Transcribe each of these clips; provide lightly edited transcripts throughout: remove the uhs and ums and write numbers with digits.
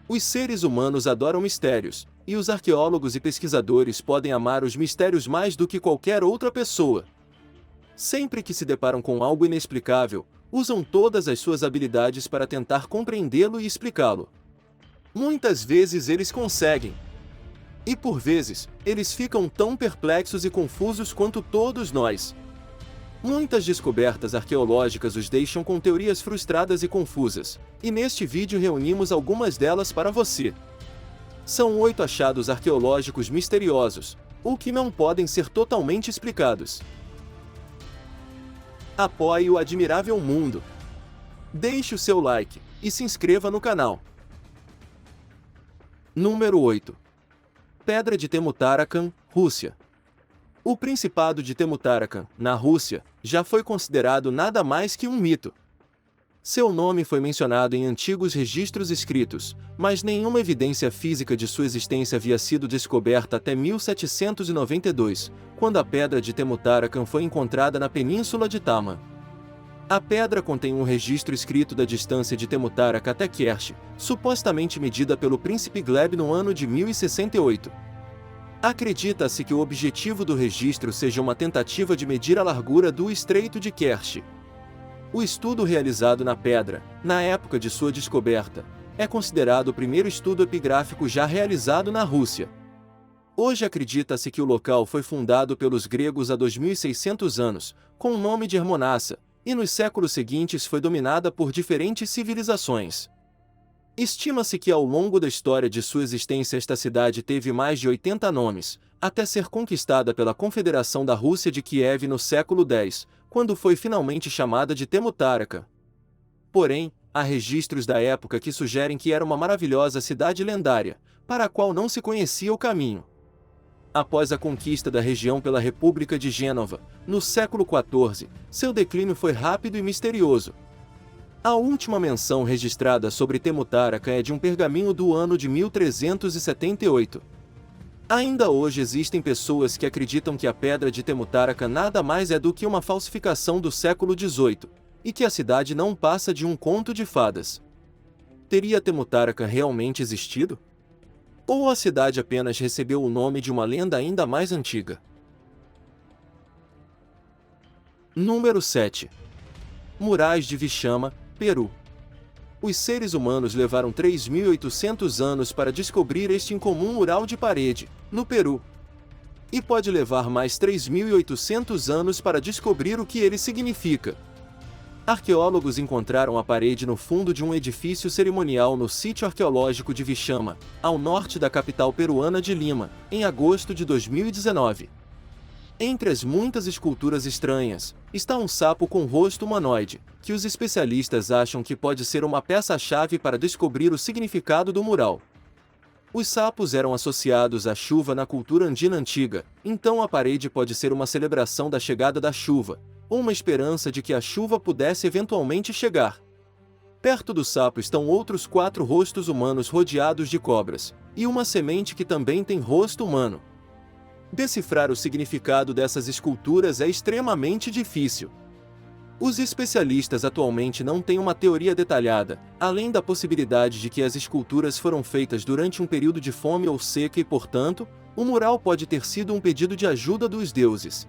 Os seres humanos adoram mistérios, e os arqueólogos e pesquisadores podem amar os mistérios mais do que qualquer outra pessoa. Sempre que se deparam com algo inexplicável, usam todas as suas habilidades para tentar compreendê-lo e explicá-lo. Muitas vezes eles conseguem. E por vezes, eles ficam tão perplexos e confusos quanto todos nós. Muitas descobertas arqueológicas os deixam com teorias frustradas e confusas, e neste vídeo reunimos algumas delas para você. São 8 achados arqueológicos misteriosos, ou que não podem ser totalmente explicados. Apoie o admirável mundo. Deixe o seu like, e se inscreva no canal. Número 8. Pedra de Temu-Tarakan, Rússia. O Principado de Temu-Tarakan, na Rússia, já foi considerado nada mais que um mito. Seu nome foi mencionado em antigos registros escritos, mas nenhuma evidência física de sua existência havia sido descoberta até 1792, quando a Pedra de Temu-Tarakan foi encontrada na península de Taman. A pedra contém um registro escrito da distância de Temu-Tarakan até Kerch, supostamente medida pelo príncipe Gleb no ano de 1068. Acredita-se que o objetivo do registro seja uma tentativa de medir a largura do Estreito de Kerch. O estudo realizado na pedra, na época de sua descoberta, é considerado o primeiro estudo epigráfico já realizado na Rússia. Hoje acredita-se que o local foi fundado pelos gregos há 2600 anos, com o nome de Hermonassa, e nos séculos seguintes foi dominada por diferentes civilizações. Estima-se que ao longo da história de sua existência esta cidade teve mais de 80 nomes, até ser conquistada pela Confederação da Rússia de Kiev no século X, quando foi finalmente chamada de Temu-Tarakan. Porém, há registros da época que sugerem que era uma maravilhosa cidade lendária, para a qual não se conhecia o caminho. Após a conquista da região pela República de Gênova, no século XIV, seu declínio foi rápido e misterioso. A última menção registrada sobre Temu-Tarakan é de um pergaminho do ano de 1378. Ainda hoje existem pessoas que acreditam que a Pedra de Temu-Tarakan nada mais é do que uma falsificação do século XVIII, e que a cidade não passa de um conto de fadas. Teria Temu-Tarakan realmente existido? Ou a cidade apenas recebeu o nome de uma lenda ainda mais antiga? Número 7. Murais de Vixama, Peru. Os seres humanos levaram 3.800 anos para descobrir este incomum mural de parede, no Peru. E pode levar mais 3.800 anos para descobrir o que ele significa. Arqueólogos encontraram a parede no fundo de um edifício cerimonial no sítio arqueológico de Vixama, ao norte da capital peruana de Lima, em agosto de 2019. Entre as muitas esculturas estranhas, está um sapo com rosto humanoide, que os especialistas acham que pode ser uma peça-chave para descobrir o significado do mural. Os sapos eram associados à chuva na cultura andina antiga, então a parede pode ser uma celebração da chegada da chuva, ou uma esperança de que a chuva pudesse eventualmente chegar. Perto do sapo estão outros 4 rostos humanos rodeados de cobras, e uma semente que também tem rosto humano. Decifrar o significado dessas esculturas é extremamente difícil. Os especialistas atualmente não têm uma teoria detalhada, além da possibilidade de que as esculturas foram feitas durante um período de fome ou seca e, portanto, o mural pode ter sido um pedido de ajuda dos deuses.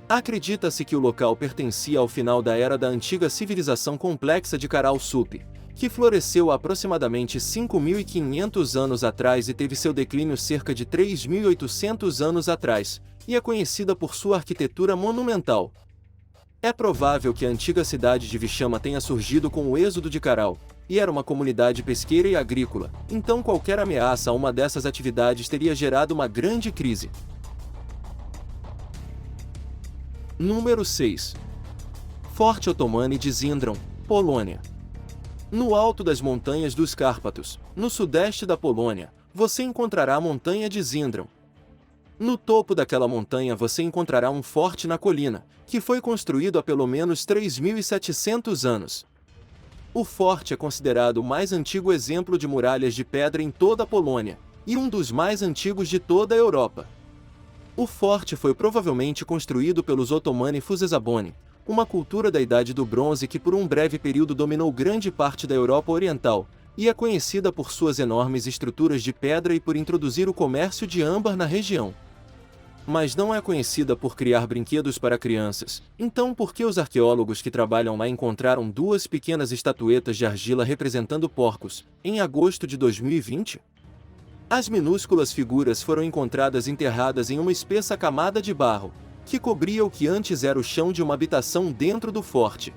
Acredita-se que o local pertencia ao final da era da antiga civilização complexa de Caral-Sup, que floresceu há aproximadamente 5.500 anos atrás e teve seu declínio cerca de 3.800 anos atrás, e é conhecida por sua arquitetura monumental. É provável que a antiga cidade de Vixama tenha surgido com o êxodo de Caral, e era uma comunidade pesqueira e agrícola, então qualquer ameaça a uma dessas atividades teria gerado uma grande crise. Número 6. Forte Otomane de Zindron, Polônia. No alto das montanhas dos Cárpatos, no sudeste da Polônia, você encontrará a montanha de Zindron. No topo daquela montanha você encontrará um forte na colina, que foi construído há pelo menos 3.700 anos. O forte é considerado o mais antigo exemplo de muralhas de pedra em toda a Polônia, e um dos mais antigos de toda a Europa. O forte foi provavelmente construído pelos Otomani Fusezaboni, uma cultura da Idade do Bronze que por um breve período dominou grande parte da Europa Oriental, e é conhecida por suas enormes estruturas de pedra e por introduzir o comércio de âmbar na região. Mas não é conhecida por criar brinquedos para crianças. Então por que os arqueólogos que trabalham lá encontraram duas pequenas estatuetas de argila representando porcos, em agosto de 2020? As minúsculas figuras foram encontradas enterradas em uma espessa camada de barro, que cobria o que antes era o chão de uma habitação dentro do forte.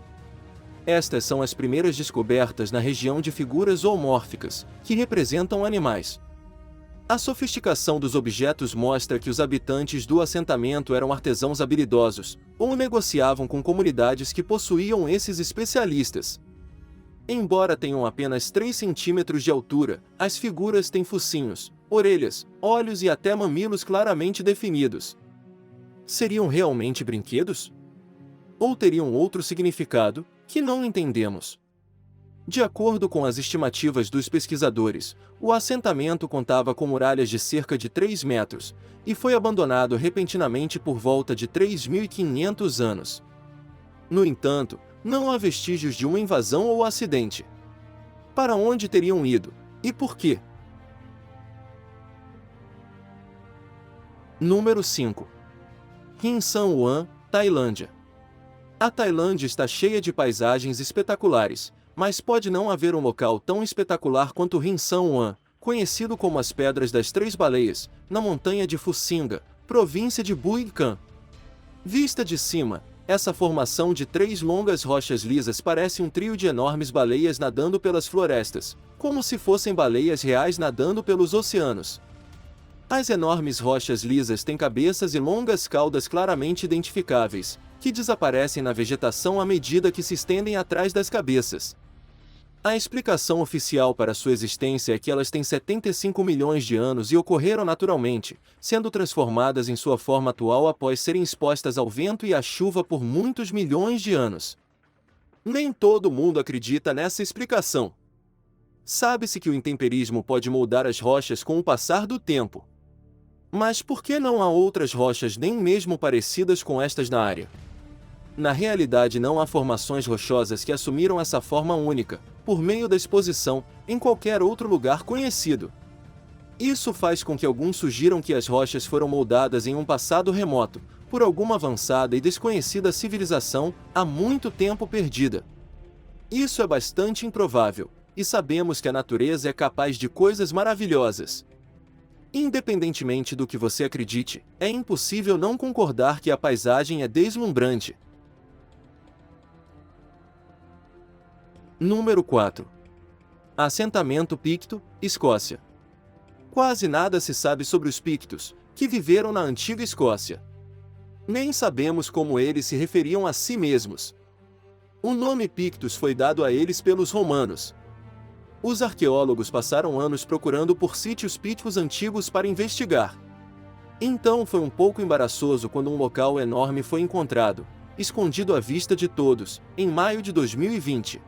Estas são as primeiras descobertas na região de figuras zoomórficas, que representam animais. A sofisticação dos objetos mostra que os habitantes do assentamento eram artesãos habilidosos, ou negociavam com comunidades que possuíam esses especialistas. Embora tenham apenas 3 centímetros de altura, as figuras têm focinhos, orelhas, olhos e até mamilos claramente definidos. Seriam realmente brinquedos? Ou teriam outro significado, que não entendemos? De acordo com as estimativas dos pesquisadores, o assentamento contava com muralhas de cerca de 3 metros, e foi abandonado repentinamente por volta de 3.500 anos. No entanto, não há vestígios de uma invasão ou acidente. Para onde teriam ido, e por quê? Número 5. Hin Son Wan, Tailândia. A Tailândia está cheia de paisagens espetaculares, mas pode não haver um local tão espetacular quanto Hin Son Wan, conhecido como as Pedras das Três Baleias, na montanha de Phusinga, província de Bui Kan. Vista de cima, essa formação de 3 longas rochas lisas parece um trio de enormes baleias nadando pelas florestas, como se fossem baleias reais nadando pelos oceanos. As enormes rochas lisas têm cabeças e longas caudas claramente identificáveis, que desaparecem na vegetação à medida que se estendem atrás das cabeças. A explicação oficial para sua existência é que elas têm 75 milhões de anos e ocorreram naturalmente, sendo transformadas em sua forma atual após serem expostas ao vento e à chuva por muitos milhões de anos. Nem todo mundo acredita nessa explicação. Sabe-se que o intemperismo pode moldar as rochas com o passar do tempo. Mas por que não há outras rochas nem mesmo parecidas com estas na área? Na realidade não há formações rochosas que assumiram essa forma única, por meio da exposição, em qualquer outro lugar conhecido. Isso faz com que alguns sugiram que as rochas foram moldadas em um passado remoto, por alguma avançada e desconhecida civilização, há muito tempo perdida. Isso é bastante improvável, e sabemos que a natureza é capaz de coisas maravilhosas. Independentemente do que você acredite, é impossível não concordar que a paisagem é deslumbrante. Número 4. Assentamento Picto, Escócia. Quase nada se sabe sobre os Pictos, que viveram na antiga Escócia. Nem sabemos como eles se referiam a si mesmos. O nome Pictos foi dado a eles pelos romanos. Os arqueólogos passaram anos procurando por sítios píticos antigos para investigar. Então foi um pouco embaraçoso quando um local enorme foi encontrado, escondido à vista de todos, em maio de 2020.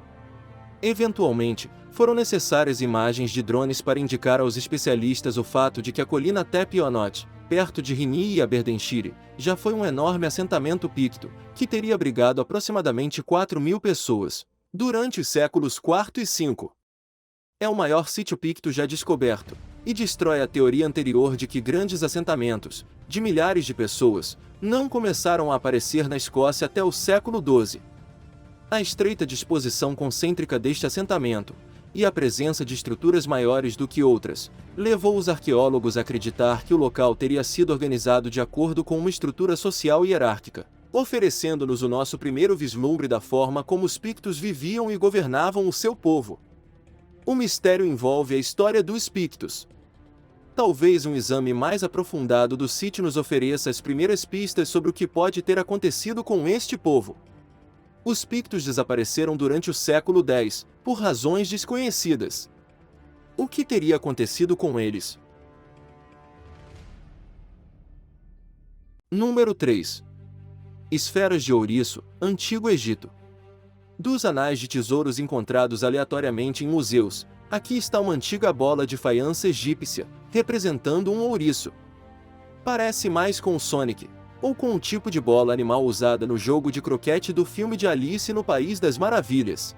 Eventualmente, foram necessárias imagens de drones para indicar aos especialistas o fato de que a colina Tep Onot, perto de Rini e Aberdeenshire, já foi um enorme assentamento picto, que teria abrigado aproximadamente 4.000 pessoas, durante os séculos IV e V. É o maior sítio picto já descoberto, e destrói a teoria anterior de que grandes assentamentos, de milhares de pessoas, não começaram a aparecer na Escócia até o século XII. A estreita disposição concêntrica deste assentamento, e a presença de estruturas maiores do que outras, levou os arqueólogos a acreditar que o local teria sido organizado de acordo com uma estrutura social hierárquica, oferecendo-nos o nosso primeiro vislumbre da forma como os pictos viviam e governavam o seu povo. O mistério envolve a história dos pictos. Talvez um exame mais aprofundado do sítio nos ofereça as primeiras pistas sobre o que pode ter acontecido com este povo. Os pictos desapareceram durante o século X, por razões desconhecidas. O que teria acontecido com eles? Número 3. Esferas de ouriço, Antigo Egito. Dos anais de tesouros encontrados aleatoriamente em museus, aqui está uma antiga bola de faiança egípcia, representando um ouriço. Parece mais com o Sonic, ou com um tipo de bola animal usada no jogo de croquete do filme de Alice no País das Maravilhas.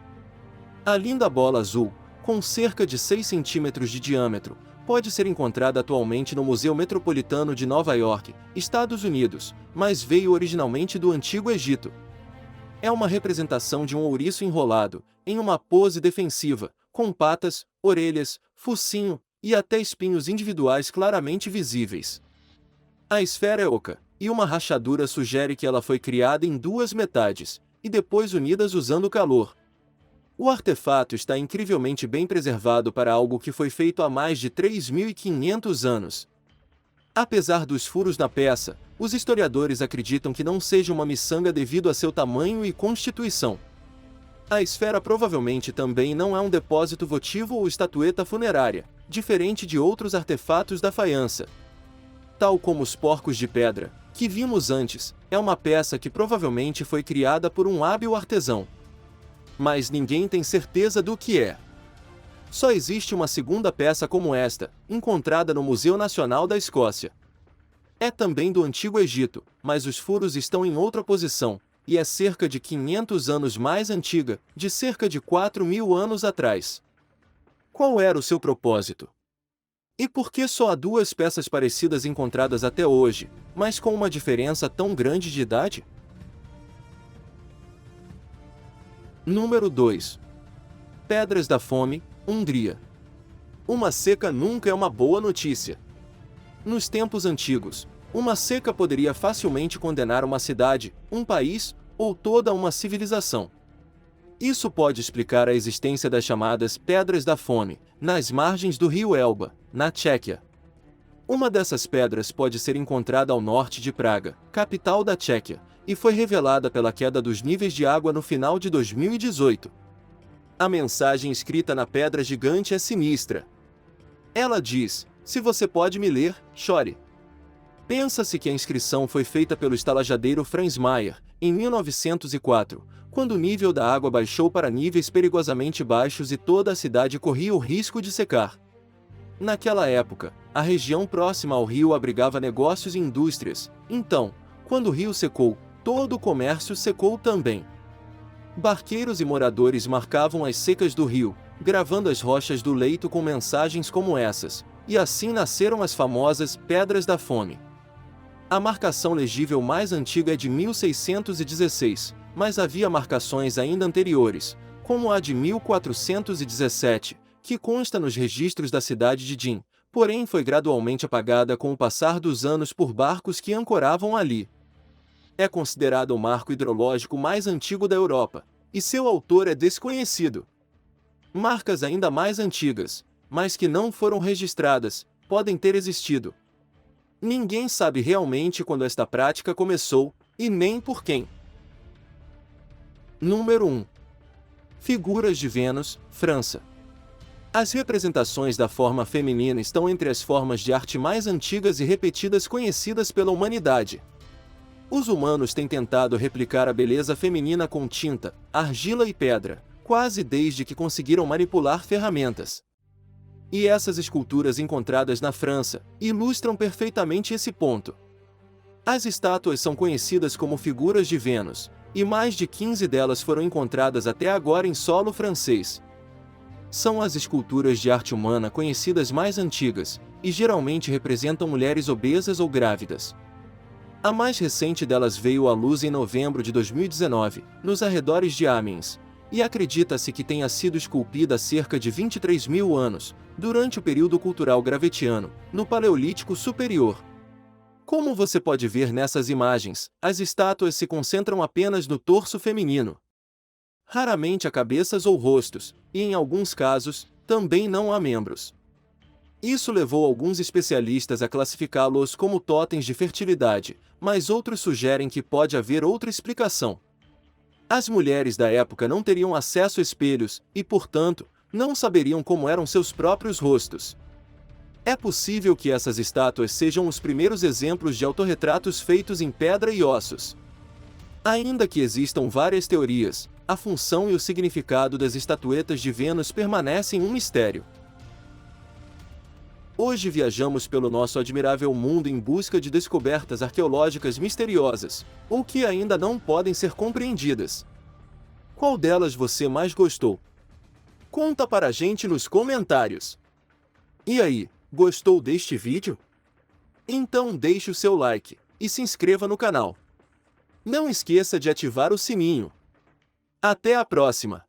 A linda bola azul, com cerca de 6 centímetros de diâmetro, pode ser encontrada atualmente no Museu Metropolitano de Nova York, Estados Unidos, mas veio originalmente do Antigo Egito. É uma representação de um ouriço enrolado, em uma pose defensiva, com patas, orelhas, focinho e até espinhos individuais claramente visíveis. A esfera é oca, e uma rachadura sugere que ela foi criada em duas metades, e depois unidas usando calor. O artefato está incrivelmente bem preservado para algo que foi feito há mais de 3.500 anos. Apesar dos furos na peça, os historiadores acreditam que não seja uma miçanga devido a seu tamanho e constituição. A esfera provavelmente também não é um depósito votivo ou estatueta funerária, diferente de outros artefatos da faiança. Tal como os porcos de pedra, que vimos antes, é uma peça que provavelmente foi criada por um hábil artesão. Mas ninguém tem certeza do que é. Só existe uma segunda peça como esta, encontrada no Museu Nacional da Escócia. É também do Antigo Egito, mas os furos estão em outra posição, e é cerca de 500 anos mais antiga, de cerca de 4.000 anos atrás. Qual era o seu propósito? E por que só há duas peças parecidas encontradas até hoje, mas com uma diferença tão grande de idade? Número 2. Pedras da Fome, Hungria. Uma seca nunca é uma boa notícia. Nos tempos antigos, uma seca poderia facilmente condenar uma cidade, um país ou toda uma civilização. Isso pode explicar a existência das chamadas Pedras da Fome, nas margens do rio Elba, na Tchequia. Uma dessas pedras pode ser encontrada ao norte de Praga, capital da Tchequia, e foi revelada pela queda dos níveis de água no final de 2018. A mensagem escrita na pedra gigante é sinistra. Ela diz: "Se você pode me ler, chore." Pensa-se que a inscrição foi feita pelo estalajadeiro Franz Mayer, em 1904, quando o nível da água baixou para níveis perigosamente baixos e toda a cidade corria o risco de secar. Naquela época, a região próxima ao rio abrigava negócios e indústrias, então, quando o rio secou, todo o comércio secou também. Barqueiros e moradores marcavam as secas do rio, gravando as rochas do leito com mensagens como essas, e assim nasceram as famosas Pedras da Fome. A marcação legível mais antiga é de 1616, mas havia marcações ainda anteriores, como a de 1417, que consta nos registros da cidade de Dinh, porém foi gradualmente apagada com o passar dos anos por barcos que ancoravam ali. É considerado o marco hidrológico mais antigo da Europa, e seu autor é desconhecido. Marcas ainda mais antigas, mas que não foram registradas, podem ter existido. Ninguém sabe realmente quando esta prática começou, e nem por quem. Número 1. Figuras de Vênus, França. As representações da forma feminina estão entre as formas de arte mais antigas e repetidas conhecidas pela humanidade. Os humanos têm tentado replicar a beleza feminina com tinta, argila e pedra, quase desde que conseguiram manipular ferramentas. E essas esculturas encontradas na França ilustram perfeitamente esse ponto. As estátuas são conhecidas como figuras de Vênus, e mais de 15 delas foram encontradas até agora em solo francês. São as esculturas de arte humana conhecidas mais antigas, e geralmente representam mulheres obesas ou grávidas. A mais recente delas veio à luz em novembro de 2019, nos arredores de Amiens, e acredita-se que tenha sido esculpida há cerca de 23.000 anos, durante o período cultural gravetiano, no Paleolítico Superior. Como você pode ver nessas imagens, as estátuas se concentram apenas no torso feminino. Raramente há cabeças ou rostos, e em alguns casos, também não há membros. Isso levou alguns especialistas a classificá-los como totens de fertilidade, mas outros sugerem que pode haver outra explicação. As mulheres da época não teriam acesso a espelhos e, portanto, não saberiam como eram seus próprios rostos. É possível que essas estátuas sejam os primeiros exemplos de autorretratos feitos em pedra e ossos. Ainda que existam várias teorias, a função e o significado das estatuetas de Vênus permanecem um mistério. Hoje viajamos pelo nosso admirável mundo em busca de descobertas arqueológicas misteriosas, ou que ainda não podem ser compreendidas. Qual delas você mais gostou? Conta para a gente nos comentários. E aí, gostou deste vídeo? Então deixe o seu like e se inscreva no canal. Não esqueça de ativar o sininho. Até a próxima!